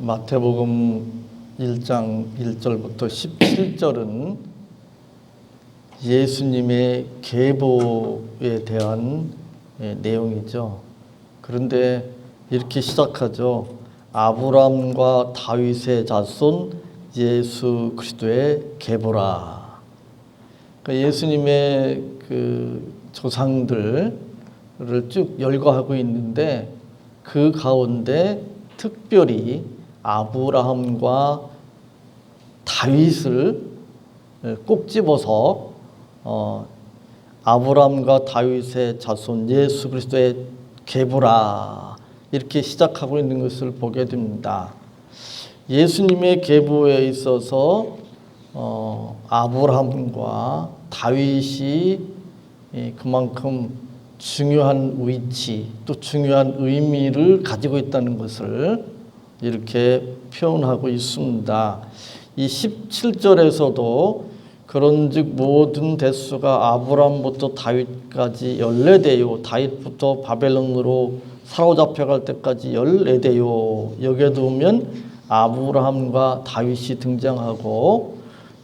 마태복음 1장 1절부터 17절은 예수님의 계보에 대한 내용이죠. 그런데 이렇게 시작하죠. 아브라함과 다윗의 자손 예수 그리스도의 계보라. 그러니까 예수님의 그 조상들을 쭉 열거하고 있는데 그 가운데 특별히 아브라함과 다윗을 꼭 집어서 아브라함과 다윗의 자손 예수 그리스도의 계보라 이렇게 시작하고 있는 것을 보게 됩니다. 예수님의 계보에 있어서 아브라함과 다윗이 그만큼 중요한 위치 또 중요한 의미를 가지고 있다는 것을 이렇게 표현하고 있습니다. 이 17절에서도 그런즉 모든 대수가 아브라함부터 다윗까지 14대요 다윗부터 바벨론으로 사로잡혀갈 때까지 14대요 여기에 두면 아브라함과 다윗이 등장하고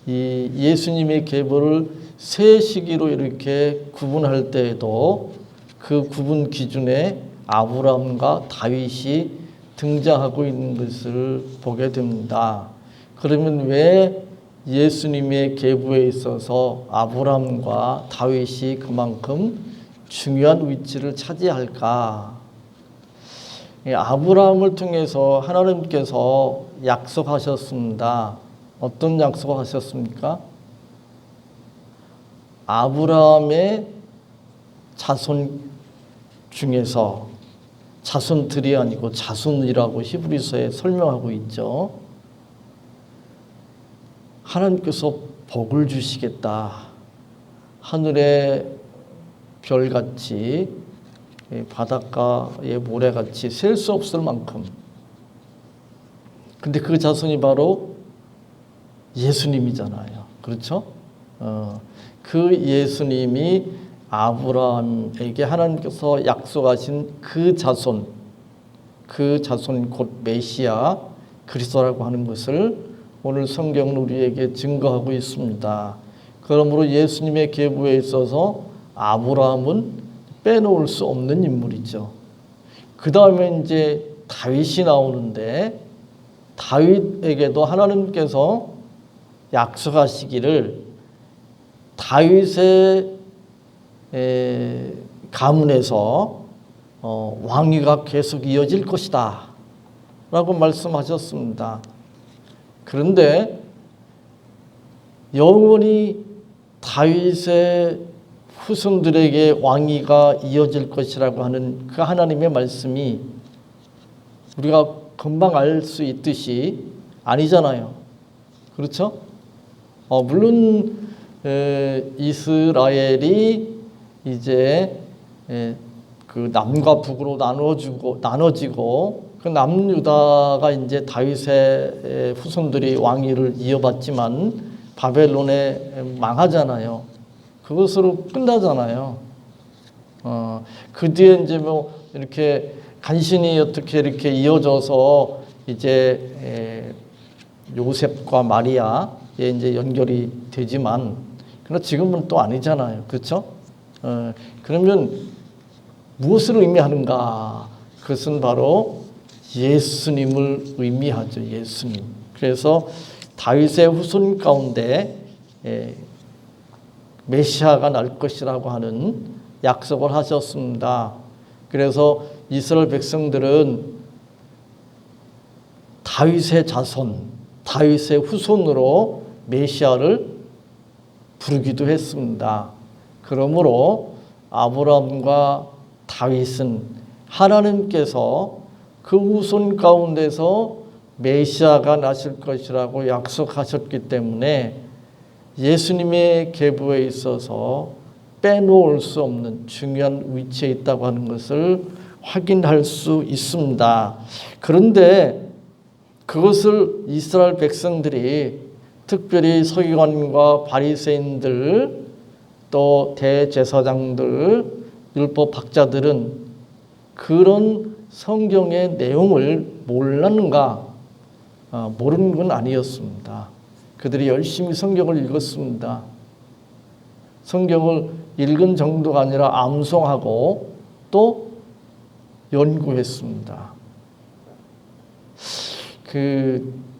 이 예수님의 계보를 세 시기로 이렇게 구분할 때에도 그 구분 기준에 아브라함과 다윗이 등장하고 있는 것을 보게 됩니다. 그러면 왜 예수님의 계보에 있어서 아브라함과 다윗이 그만큼 중요한 위치를 차지할까? 아브라함을 통해서 하나님께서 약속하셨습니다. 어떤 약속을 하셨습니까? 아브라함의 자손 중에서 자손들이 아니고 자손이라고 히브리서에 설명하고 있죠. 하나님께서 복을 주시겠다. 하늘의 별같이 바닷가의 모래같이 셀 수 없을 만큼. 근데 그 자손이 바로 예수님이잖아요. 그렇죠? 그 예수님이 아브라함에게 하나님께서 약속하신 그 자손 곧 메시아 그리스도라고 하는 것을 오늘 성경은 우리에게 증거하고 있습니다. 그러므로 예수님의 계보에 있어서 아브라함은 빼놓을 수 없는 인물이죠. 그 다음에 이제 다윗이 나오는데 다윗에게도 하나님께서 약속하시기를 다윗의 가문에서 왕위가 계속 이어질 것이다 라고 말씀하셨습니다. 그런데 영원히 다윗의 후손들에게 왕위가 이어질 것이라고 하는 그 하나님의 말씀이 우리가 금방 알 수 있듯이 아니잖아요. 그렇죠? 물론 이스라엘이 이제 그 남과 북으로 나눠지고 그 남유다가 이제 다윗의 후손들이 왕위를 이어받지만 바벨론에 망하잖아요. 그것으로 끝나잖아요. 그 뒤에 이제 뭐 이렇게 간신히 어떻게 이렇게 이어져서 이제 요셉과 마리아에 이제 연결이 되지만 그러나 지금은 또 아니잖아요. 그렇죠? 그러면 무엇을 의미하는가? 그것은 바로 예수님을 의미하죠. 예수님. 그래서 다윗의 후손 가운데 메시아가 날 것이라고 하는 약속을 하셨습니다. 그래서 이스라엘 백성들은 다윗의 자손, 다윗의 후손으로 메시아를 부르기도 했습니다. 그러므로 아브라함과 다윗은 하나님께서 그 후손 가운데서 메시아가 나실 것이라고 약속하셨기 때문에 예수님의 계보에 있어서 빼놓을 수 없는 중요한 위치에 있다고 하는 것을 확인할 수 있습니다. 그런데 그것을 이스라엘 백성들이 특별히 서기관과 바리새인들 또 대제사장들 율법 학자들은 그런 성경의 내용을 몰랐는가? 모르는 건 아니었습니다. 그들이 열심히 성경을 읽었습니다. 성경을 읽은 정도가 아니라 암송하고 또 연구했습니다.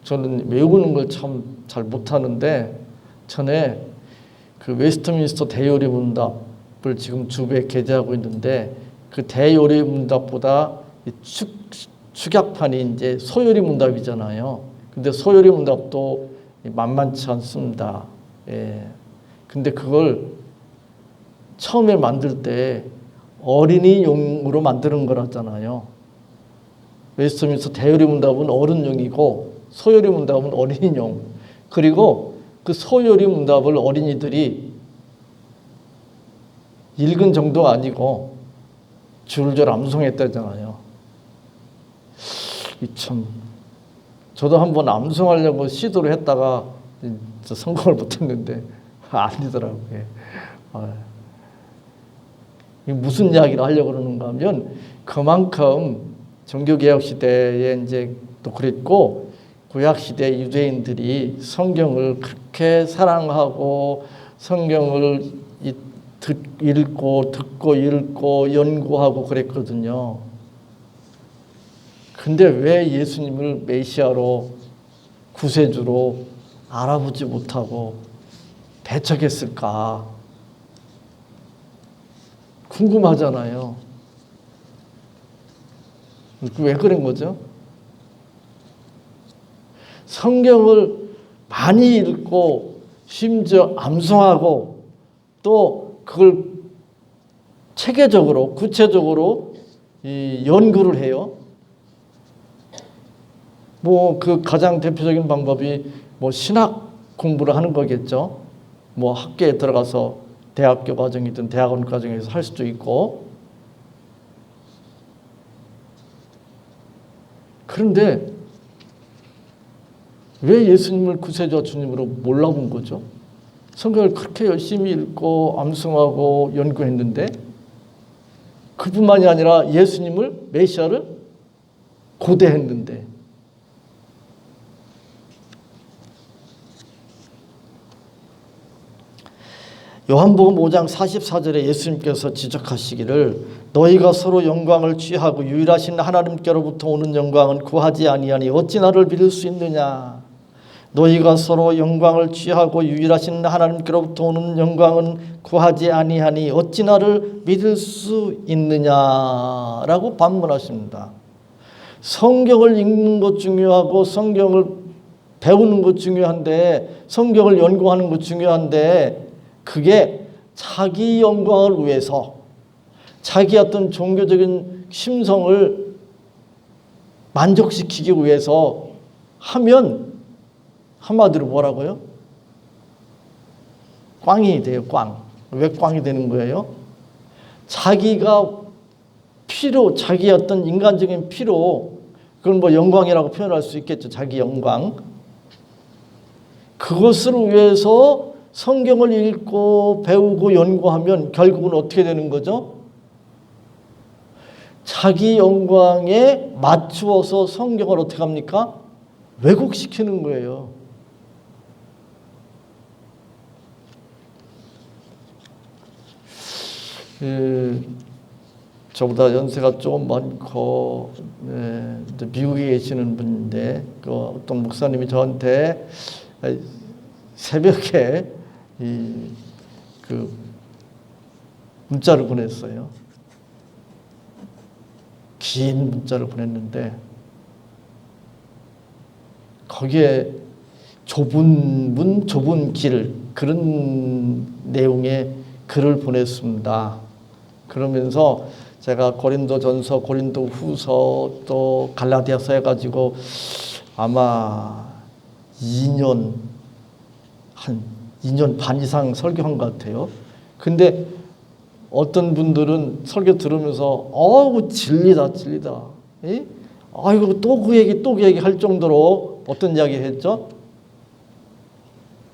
저는 외우는 걸 참 잘 못하는데 전에 그 웨스트민스터 대요리 문답을 지금 주부에 게재하고 있는데 그 대요리 문답보다 축약판이 이제 소요리 문답이잖아요. 근데 소요리 문답도 만만치 않습니다. 예. 근데 그걸 처음에 만들 때 어린이용으로 만드는 거라잖아요. 웨스트민스터 대요리 문답은 어른용이고 소요리 문답은 어린이용. 그리고 그 소요리 문답을 어린이들이 읽은 정도가 아니고 줄줄 암송했다잖아요. 참, 저도 한번 암송하려고 시도를 했다가 성공을 못했는데 아니더라고요. 무슨 이야기를 하려고 그러는가 하면 그만큼 종교개혁 시대에 이제 또 그랬고 구약 시대 유대인들이 성경을 그렇게 사랑하고 성경을 듣고 읽고 연구하고 그랬거든요. 근데 왜 예수님을 메시아로 구세주로 알아보지 못하고 배척했을까? 궁금하잖아요. 왜 그런 거죠? 성경을 많이 읽고 심지어 암송하고 또 그걸 체계적으로 구체적으로 연구를 해요. 그 가장 대표적인 방법이 신학 공부를 하는 거겠죠. 학교에 들어가서 대학교 과정이든 대학원 과정에서 할 수도 있고. 그런데 왜 예수님을 구세주와 주님으로 몰라본 거죠? 성경을 그렇게 열심히 읽고 암송하고 연구했는데 그뿐만이 아니라 예수님을 메시아를 고대했는데 요한복음 5장 44절에 예수님께서 지적하시기를 너희가 서로 영광을 취하고 유일하신 하나님께로부터 오는 영광은 구하지 아니하니 어찌 나를 믿을 수 있느냐. 너희가 서로 영광을 취하고 유일하신 하나님께로부터 오는 영광은 구하지 아니하니 어찌 나를 믿을 수 있느냐라고 반문하십니다. 성경을 읽는 것 중요하고 성경을 배우는 것 중요한데 성경을 연구하는 것 중요한데 그게 자기 영광을 위해서 자기 어떤 종교적인 심성을 만족시키기 위해서 하면 한마디로 뭐라고요? 꽝이 돼요. 꽝. 왜 꽝이 되는 거예요? 자기가 자기 어떤 인간적인 필요, 그건 영광이라고 표현할 수 있겠죠. 자기 영광. 그것을 위해서 성경을 읽고 배우고 연구하면 결국은 어떻게 되는 거죠? 자기 영광에 맞추어서 성경을 어떻게 합니까? 왜곡시키는 거예요. 저보다 연세가 조금 많고 미국에 계시는 분인데 어떤 목사님이 저한테 새벽에 문자를 보냈어요. 긴 문자를 보냈는데 거기에 좁은 문, 좁은 길 그런 내용의 글을 보냈습니다. 그러면서 제가 고린도전서, 고린도후서 또 갈라디아서 해가지고 아마 2년 반 이상 설교한 것 같아요. 근데 어떤 분들은 설교 들으면서 진리다. 이거 또 그 얘기 할 정도로 어떤 이야기 했죠?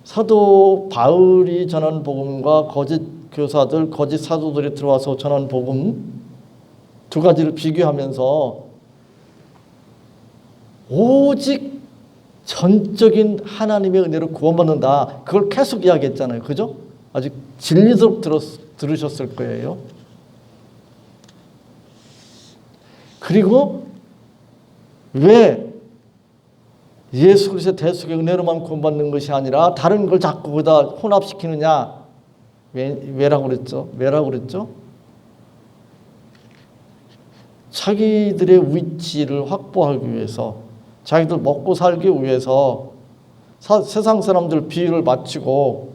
사도 바울이 전한 복음과 거짓 교사들, 거짓 사도들이 들어와서 전한 복음 두 가지를 비교하면서 오직 전적인 하나님의 은혜로 구원받는다. 그걸 계속 이야기했잖아요. 그죠? 아주 진리도록 들으셨을 거예요. 그리고 왜 예수 그리스도의 대속의 은혜로만 구원받는 것이 아니라 다른 걸 자꾸 거기다 혼합시키느냐? 왜라고 그랬죠? 왜라고 그랬죠? 자기들의 위치를 확보하기 위해서, 자기들 먹고 살기 위해서 세상 사람들 비유를 마치고,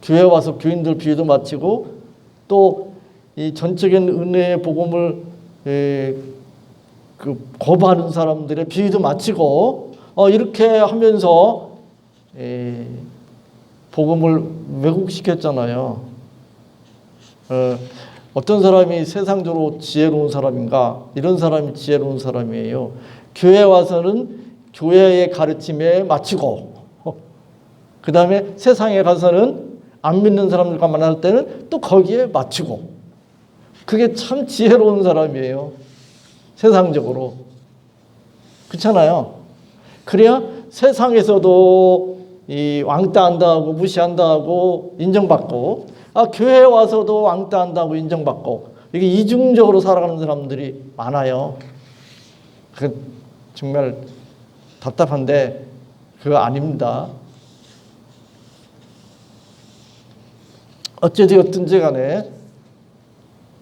교회 와서 교인들 비유도 마치고, 또 이 전적인 은혜의 복음을 거부하는 사람들의 비유도 마치고, 이렇게 하면서 복음을 왜곡시켰잖아요. 어떤 사람이 세상적으로 지혜로운 사람인가? 이런 사람이 지혜로운 사람이에요. 교회 와서는 교회의 가르침에 맞추고, 그 다음에 세상에 가서는 안 믿는 사람들과 만날 때는 또 거기에 맞추고. 그게 참 지혜로운 사람이에요. 세상적으로. 그렇잖아요. 그래야 세상에서도 이 왕따 한다고 무시한다고 인정받고, 교회에 와서도 왕따 한다고 인정받고, 이게 이중적으로 살아가는 사람들이 많아요. 정말 답답한데 그거 아닙니다. 어찌되었든지 간에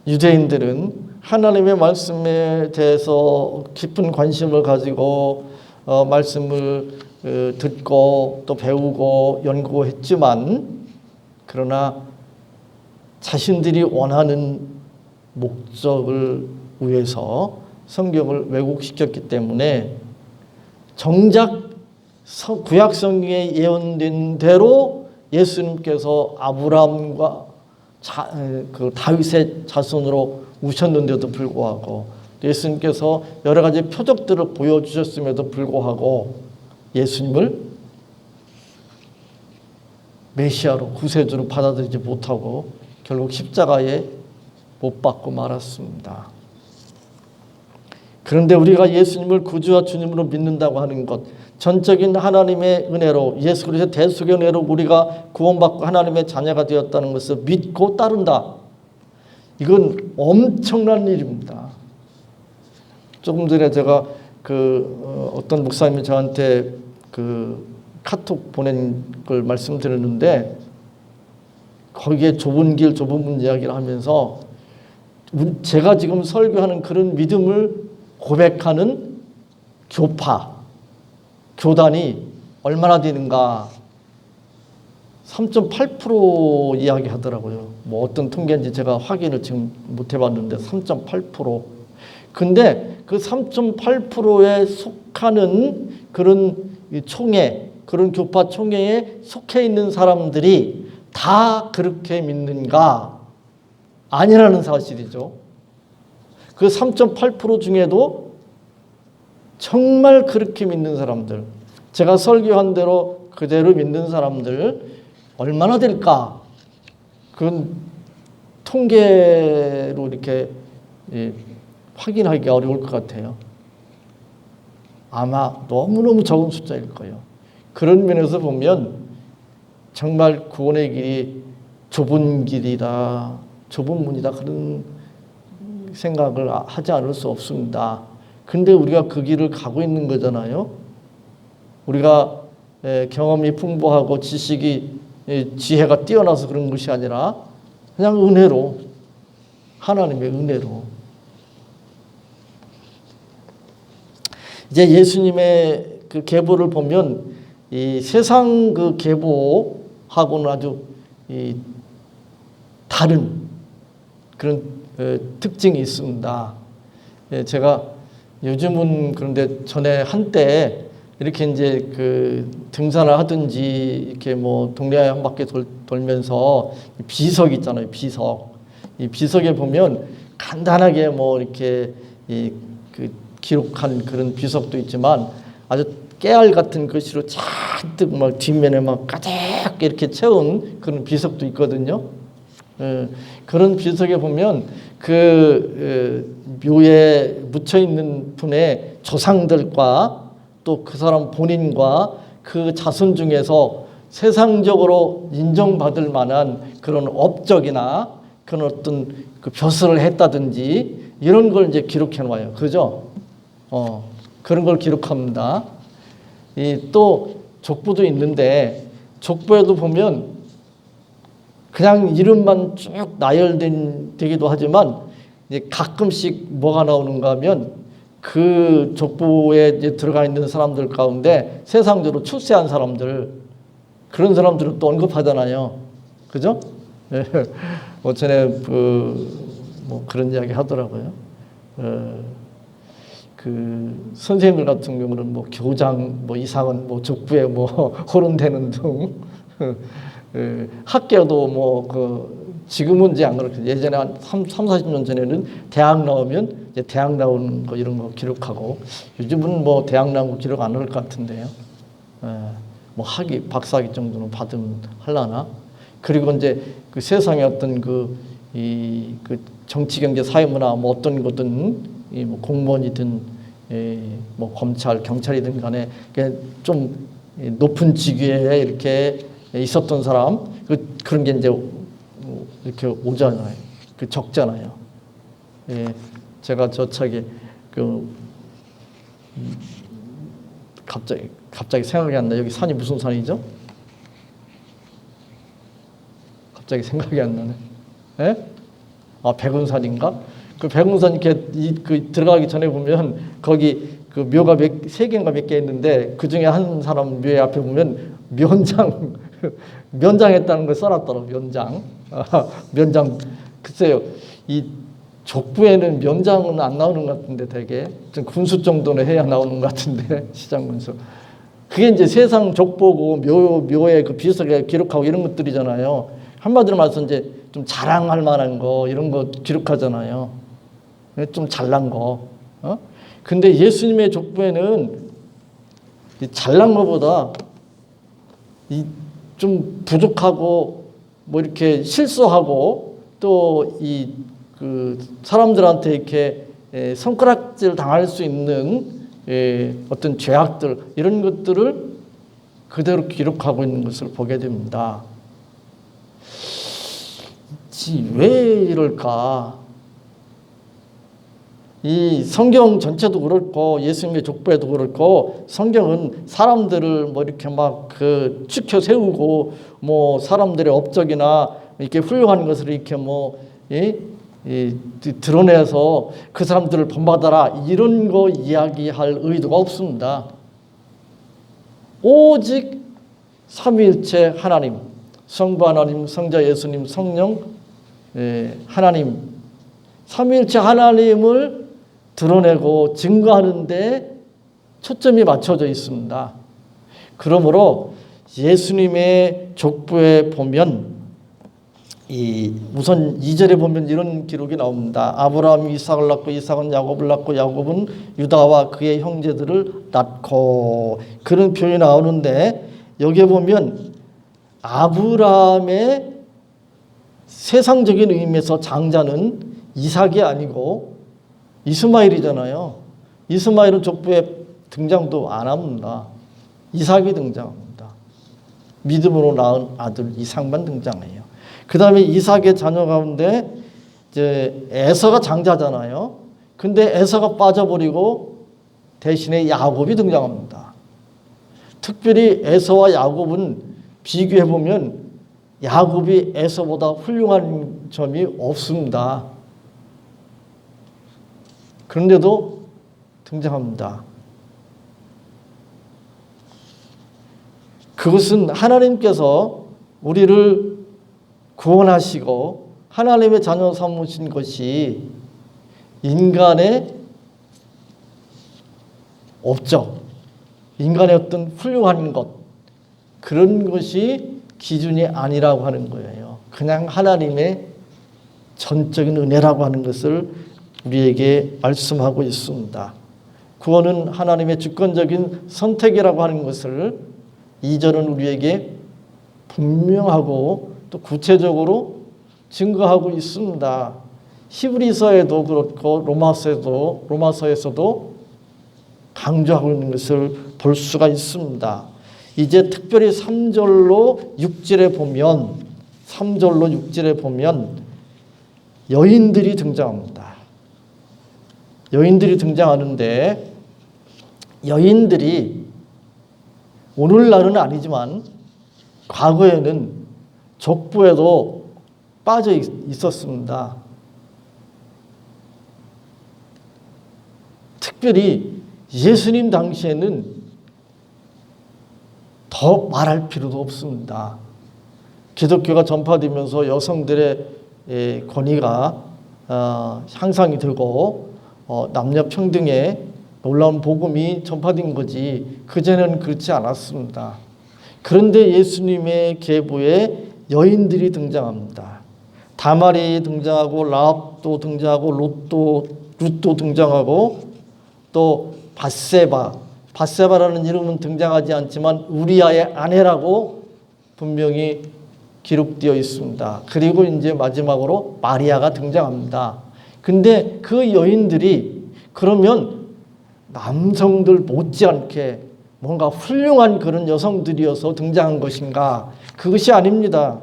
유대인들은 하나님의 말씀에 대해서 깊은 관심을 가지고 말씀을 듣고 또 배우고 연구했지만, 그러나 자신들이 원하는 목적을 위해서 성경을 왜곡시켰기 때문에 정작 구약 성경에 예언된 대로 예수님께서 아브라함과 다윗의 자손으로 우셨는데도 불구하고, 예수님께서 여러 가지 표적들을 보여주셨음에도 불구하고 예수님을 메시아로, 구세주로 받아들이지 못하고 결국 십자가에 못 박고 말았습니다. 그런데 우리가 예수님을 구주와 주님으로 믿는다고 하는 것, 전적인 하나님의 은혜로, 예수 그리스도의 대속의 은혜로 우리가 구원받고 하나님의 자녀가 되었다는 것을 믿고 따른다. 이건 엄청난 일입니다. 조금 전에 제가 어떤 목사님이 저한테 카톡 보낸 걸 말씀드렸는데, 거기에 좁은 길, 좁은 문 이야기를 하면서 제가 지금 설교하는 그런 믿음을 고백하는 교단이 얼마나 되는가, 3.8% 이야기하더라고요. 뭐 어떤 통계인지 제가 확인을 지금 못 해봤는데 3.8%. 근데 그 3.8%에 속하는 그런 총회, 그런 교파 총회에 속해 있는 사람들이 다 그렇게 믿는가? 아니라는 사실이죠. 그 3.8% 중에도 정말 그렇게 믿는 사람들, 제가 설교한 대로 그대로 믿는 사람들 얼마나 될까? 그건 통계로 이렇게 확인하기 어려울 것 같아요. 아마 너무너무 적은 숫자일 거예요. 그런 면에서 보면 정말 구원의 길이 좁은 길이다, 좁은 문이다, 그런 생각을 하지 않을 수 없습니다. 근데 우리가 그 길을 가고 있는 거잖아요. 우리가 경험이 풍부하고 지식이, 지혜가 뛰어나서 그런 것이 아니라 그냥 은혜로, 하나님의 은혜로. 이제 예수님의 그 계보를 보면 이 세상 그 계보하고는 아주 다른 그런 특징이 있습니다. 제가 요즘은 그런데 전에 한때 이렇게 이제 등산을 하든지 이렇게 뭐 동네 한 바퀴 돌면서 비석 있잖아요. 비석. 이 비석에 보면 간단하게 뭐 이렇게 기록한 그런 비석도 있지만 아주 깨알 같은 글씨로 잔뜩 막 뒷면에 막 가득 이렇게 채운 그런 비석도 있거든요. 그런 비석에 보면 묘에 묻혀 있는 분의 조상들과 또 그 사람 본인과 그 자손 중에서 세상적으로 인정받을 만한 그런 업적이나 그런 어떤 그 벼슬을 했다든지 이런 걸 이제 기록해 놓아요. 그죠? 그런 걸 기록합니다. 또 족보도 있는데 족보에도 보면 그냥 이름만 쭉 나열되기도 하지만 이제 가끔씩 뭐가 나오는가 하면 그 족보에 이제 들어가 있는 사람들 가운데 세상적으로 출세한 사람들 그런 사람들은 또 언급하잖아요. 그죠? 네. 전에 뭐 그런 이야기 하더라고요. 그 선생님들 같은 경우는 뭐 교장, 뭐 이상은 뭐 족부에 뭐 호론되는 등 학교도 뭐 지금은 이제 안 그렇고 예전에 한 40년 전에는 대학 나오면 이제 대학 나오는 거 이런 거 기록하고 요즘은 뭐 대학 나온 거 기록 안 할 것 같은데요. 뭐 박사학위 정도는 받으면 할라나. 그리고 이제 그 세상의 어떤 그 정치, 경제, 사회문화 뭐 어떤 거든 뭐 공무원이든 뭐 검찰, 경찰이든 간에 좀 높은 직위에 이렇게 있었던 사람 그런 게 이제 이렇게 오잖아요. 적잖아요. 제가 저 책에 갑자기 생각이 안 나. 여기 산이 무슨 산이죠? 갑자기 생각이 안 나네. 예? 백운산인가? 그 백운산 이렇게 들어가기 전에 보면 거기 그 묘가 세 개인가 몇 개 있는데 그 중에 한 사람 묘 앞에 보면 면장했다는 걸 써놨더라고. 면장. 글쎄요, 이 족부에는 면장은 안 나오는 것 같은데 되게 좀 군수 정도는 해야 나오는 것 같은데 시장군수. 그게 이제 세상 족보고 묘에 그 비석에 기록하고 이런 것들이잖아요. 한마디로 말해서 이제 좀 자랑할 만한 거 이런 거 기록하잖아요. 좀 잘난 거. 근데 예수님의 족보에는 이 잘난 것보다 이 좀 부족하고 뭐 이렇게 실수하고 또 그 사람들한테 이렇게 손가락질 당할 수 있는 어떤 죄악들 이런 것들을 그대로 기록하고 있는 것을 보게 됩니다. 왜 이럴까? 이 성경 전체도 그렇고 예수님의 족보에도 그렇고 성경은 사람들을 뭐 이렇게 막 치켜 세우고 뭐 사람들의 업적이나 이렇게 훌륭한 것을 이렇게 뭐 드러내서 그 사람들을 본받아라 이런 거 이야기할 의도가 없습니다. 오직 삼위일체 하나님, 성부 하나님, 성자 예수님, 성령 하나님, 삼위일체 하나님을 드러내고 증거하는 데 초점이 맞춰져 있습니다. 그러므로 예수님의 족보에 보면 우선 2절에 보면 이런 기록이 나옵니다. 아브라함이 이삭을 낳고 이삭은 야곱을 낳고 야곱은 유다와 그의 형제들을 낳고 그런 표현이 나오는데 여기에 보면 아브라함의 세상적인 의미에서 장자는 이삭이 아니고 이스마엘이잖아요. 이스마엘은 족보에 등장도 안 합니다. 이삭이 등장합니다. 믿음으로 낳은 아들 이삭만 등장해요. 그 다음에 이삭의 자녀 가운데 이제 에서가 장자잖아요. 근데 에서가 빠져버리고 대신에 야곱이 등장합니다. 특별히 에서와 야곱은 비교해보면 야곱이 에서보다 훌륭한 점이 없습니다. 그런데도 등장합니다. 그것은 하나님께서 우리를 구원하시고 하나님의 자녀 삼으신 것이 인간의 업적, 인간의 어떤 훌륭한 것 그런 것이 기준이 아니라고 하는 거예요. 그냥 하나님의 전적인 은혜라고 하는 것을 우리에게 말씀하고 있습니다. 구원은 하나님의 주권적인 선택이라고 하는 것을 2절은 우리에게 분명하고 또 구체적으로 증거하고 있습니다. 히브리서에도 그렇고 로마서에서도 강조하고 있는 것을 볼 수가 있습니다. 이제 특별히 3절로 6절에 보면 여인들이 등장합니다. 여인들이 등장하는데 여인들이 오늘날은 아니지만 과거에는 족부에도 빠져 있었습니다. 특별히 예수님 당시에는 더 말할 필요도 없습니다. 기독교가 전파되면서 여성들의 권위가 향상이 되고 남녀 평등의 놀라운 복음이 전파된 거지 그전에는 그렇지 않았습니다. 그런데 예수님의 계보에 여인들이 등장합니다. 다말이 등장하고 라합도 등장하고 룻도 등장하고 또 밧세바라는 이름은 등장하지 않지만 우리아의 아내라고 분명히 기록되어 있습니다. 그리고 이제 마지막으로 마리아가 등장합니다. 근데 그 여인들이 그러면 남성들 못지않게 뭔가 훌륭한 그런 여성들이어서 등장한 것인가? 그것이 아닙니다.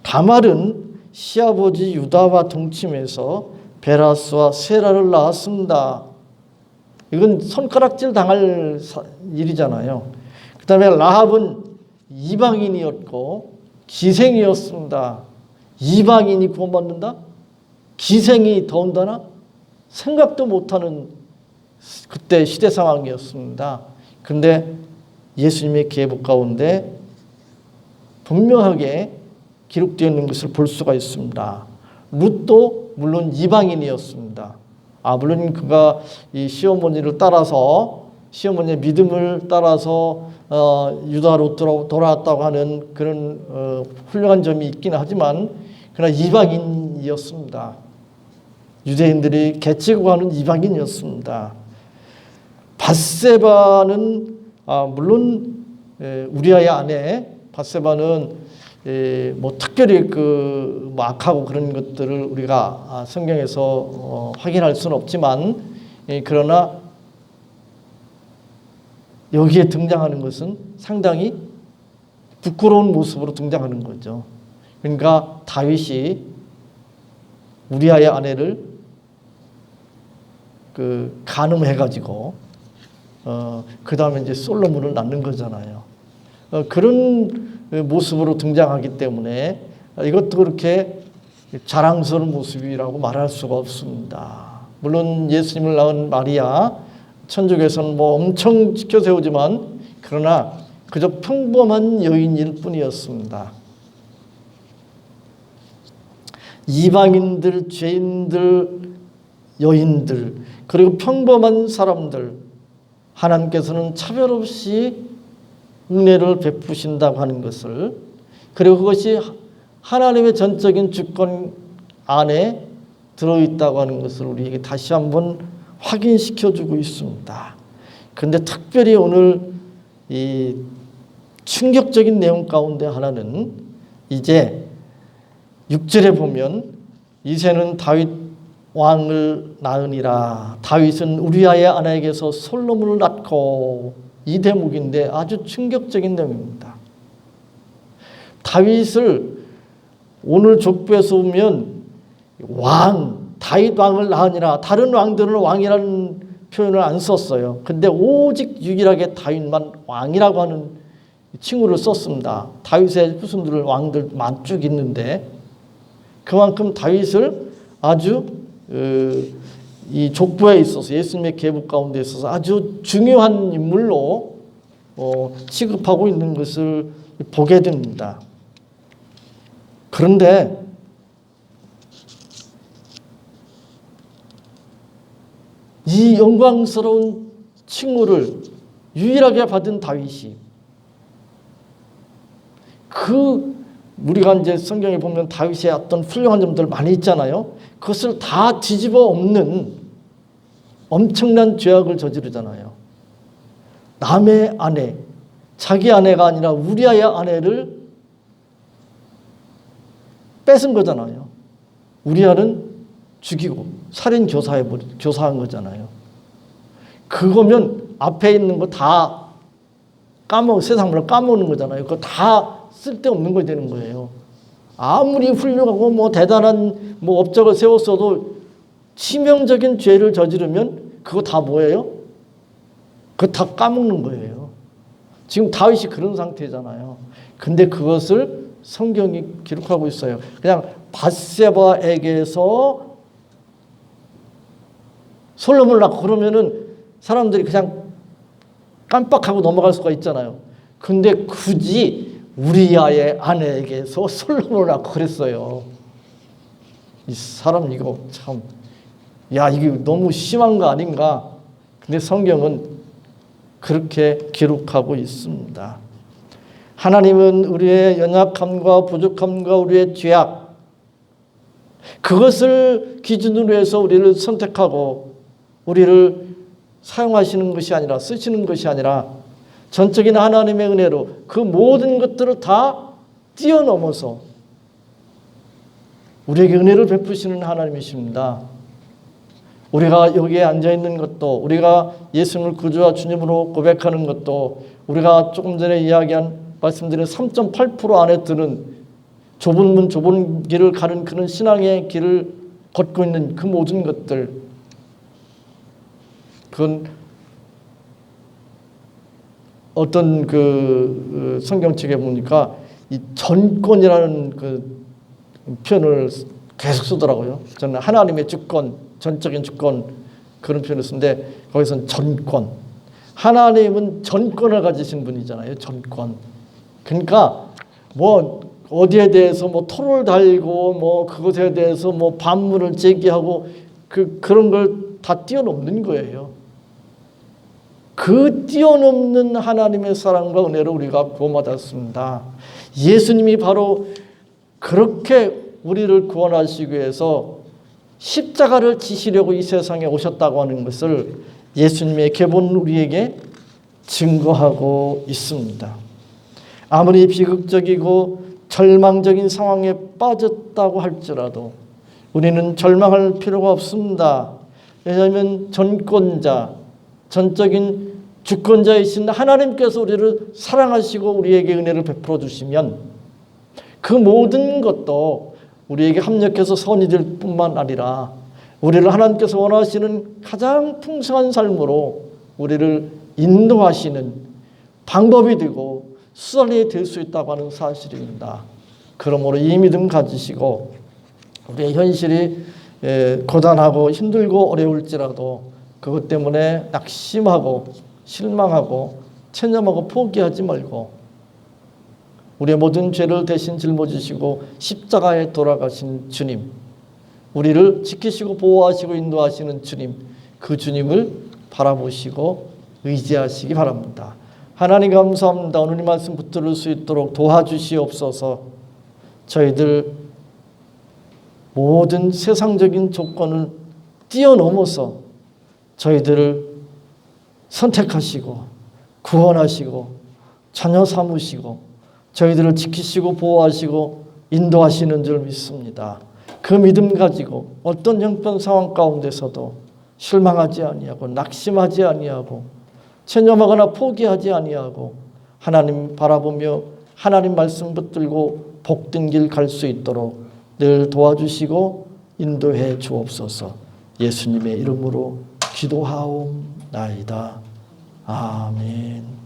다말은 시아버지 유다와 동침해서 베라스와 세라를 낳았습니다. 이건 손가락질 당할 일이잖아요. 그 다음에 라합은 이방인이었고 기생이었습니다. 이방인이 구원받는다? 기생이 더운다나? 생각도 못하는 그때 시대 상황이었습니다. 그런데 예수님의 계보 가운데 분명하게 기록되어 있는 것을 볼 수가 있습니다. 룻도 물론 이방인이었습니다. 물론 그가 이 시어머니를 따라서 시어머니의 믿음을 따라서 유다로 돌아왔다고 하는 그런 훌륭한 점이 있긴 하지만 그러나 이방인이었습니다. 유대인들이 개치고 하는 이방인이었습니다. 밧세바는 물론 우리아의 아내 밧세바는 뭐 특별히 뭐 악하고 그런 것들을 우리가 성경에서 확인할 수는 없지만 그러나 여기에 등장하는 것은 상당히 부끄러운 모습으로 등장하는 거죠. 그러니까 다윗이 우리아의 아내를 간음해가지고 그 다음에 이제 솔로몬을 낳는 거잖아요. 그런 모습으로 등장하기 때문에 이것도 그렇게 자랑스러운 모습이라고 말할 수가 없습니다. 물론 예수님을 낳은 마리아 천주교에서는 뭐 엄청 지켜세우지만 그러나 그저 평범한 여인일 뿐이었습니다. 이방인들, 죄인들, 여인들 그리고 평범한 사람들 하나님께서는 차별 없이 은혜를 베푸신다고 하는 것을 그리고 그것이 하나님의 전적인 주권 안에 들어있다고 하는 것을 우리에게 다시 한번 확인시켜주고 있습니다. 그런데 특별히 오늘 이 충격적인 내용 가운데 하나는 이제 6절에 보면 이새는 다윗 왕을 낳으니라. 다윗은 우리아의 아내에게서 솔로몬을 낳고 이 대목인데 아주 충격적인 내용입니다. 다윗을 오늘 족보에서 보면 다윗 왕을 낳으니라. 다른 왕들은 왕이라는 표현을 안 썼어요. 근데 오직 유일하게 다윗만 왕이라고 하는 칭호를 썼습니다. 다윗의 후손들 왕들 쭉 있는데 그만큼 다윗을 아주 이 족보에 있어서 예수님의 계보 가운데 있어서 아주 중요한 인물로 취급하고 있는 것을 보게 됩니다. 그런데 이 영광스러운 칭호를 유일하게 받은 다윗이 우리가 이제 성경에 보면 다윗의 어떤 훌륭한 점들 많이 있잖아요. 그것을 다 뒤집어 엎는 엄청난 죄악을 저지르잖아요. 남의 아내, 자기 아내가 아니라 우리아의 아내를 뺏은 거잖아요. 우리아는 죽이고 살인 교사한 거잖아요. 그거면 앞에 있는 거 다 세상을 까먹는 거잖아요. 그거 다 쓸데없는 거 되는 거예요. 아무리 훌륭하고 뭐 대단한 뭐 업적을 세웠어도 치명적인 죄를 저지르면 그거 다 뭐예요? 그거 다 까먹는 거예요. 지금 다윗이 그런 상태잖아요. 근데 그것을 성경이 기록하고 있어요. 그냥 밧세바에게서 솔로몬을 낳고 그러면은 사람들이 그냥 깜빡하고 넘어갈 수가 있잖아요. 근데 굳이 우리아의 아내에게서 솔로몬을 낳고 그랬어요. 이 사람 이거 참, 야, 이게 너무 심한 거 아닌가? 근데 성경은 그렇게 기록하고 있습니다. 하나님은 우리의 연약함과 부족함과 우리의 죄악, 그것을 기준으로 해서 우리를 선택하고 우리를 사용하시는 것이 아니라, 쓰시는 것이 아니라 전적인 하나님의 은혜로 그 모든 것들을 다 뛰어넘어서 우리에게 은혜를 베푸시는 하나님이십니다. 우리가 여기에 앉아있는 것도, 우리가 예수님을 구주와 주님으로 고백하는 것도, 우리가 조금 전에 말씀드린 3.8% 안에 드는 좁은 문 좁은 길을 가는 그런 신앙의 길을 걷고 있는 그 모든 것들, 그건 어떤 그 성경책에 보니까 이 전권이라는 그 표현을 계속 쓰더라고요. 저는 하나님의 주권, 전적인 주권, 그런 표현을 쓰는데 거기서는 전권. 하나님은 전권을 가지신 분이잖아요. 전권. 그러니까 뭐 어디에 대해서 뭐 토를 달고 뭐 그것에 대해서 뭐 반문을 제기하고 그런 걸 다 뛰어넘는 거예요. 그 뛰어넘는 하나님의 사랑과 은혜를 우리가 구원받았습니다. 예수님이 바로 그렇게 우리를 구원하시기 위해서 십자가를 지시려고 이 세상에 오셨다고 하는 것을 예수님의 계보는 우리에게 증거하고 있습니다. 아무리 비극적이고 절망적인 상황에 빠졌다고 할지라도 우리는 절망할 필요가 없습니다. 왜냐하면 전권자, 전적인 주권자이신 하나님께서 우리를 사랑하시고 우리에게 은혜를 베풀어 주시면 그 모든 것도 우리에게 합력해서 선이 될 뿐만 아니라 우리를 하나님께서 원하시는 가장 풍성한 삶으로 우리를 인도하시는 방법이 되고 수단이 될 수 있다고 하는 사실입니다. 그러므로 이 믿음 가지시고 우리의 현실이 고단하고 힘들고 어려울지라도 그것 때문에 낙심하고 실망하고 체념하고 포기하지 말고 우리의 모든 죄를 대신 짊어지시고 십자가에 돌아가신 주님, 우리를 지키시고 보호하시고 인도하시는 주님, 그 주님을 바라보시고 의지하시기 바랍니다. 하나님 감사합니다. 오늘 이 말씀 붙들을 수 있도록 도와주시옵소서. 저희들 모든 세상적인 조건을 뛰어넘어서 저희들을 선택하시고 구원하시고 자녀 삼으시고 저희들을 지키시고 보호하시고 인도하시는 줄 믿습니다. 그 믿음 가지고 어떤 형편 상황 가운데서도 실망하지 아니하고 낙심하지 아니하고 체념하거나 포기하지 아니하고 하나님 바라보며 하나님 말씀 붙들고 복된 길 갈 수 있도록 늘 도와주시고 인도해 주옵소서. 예수님의 이름으로 기도하옵나이다. 아멘.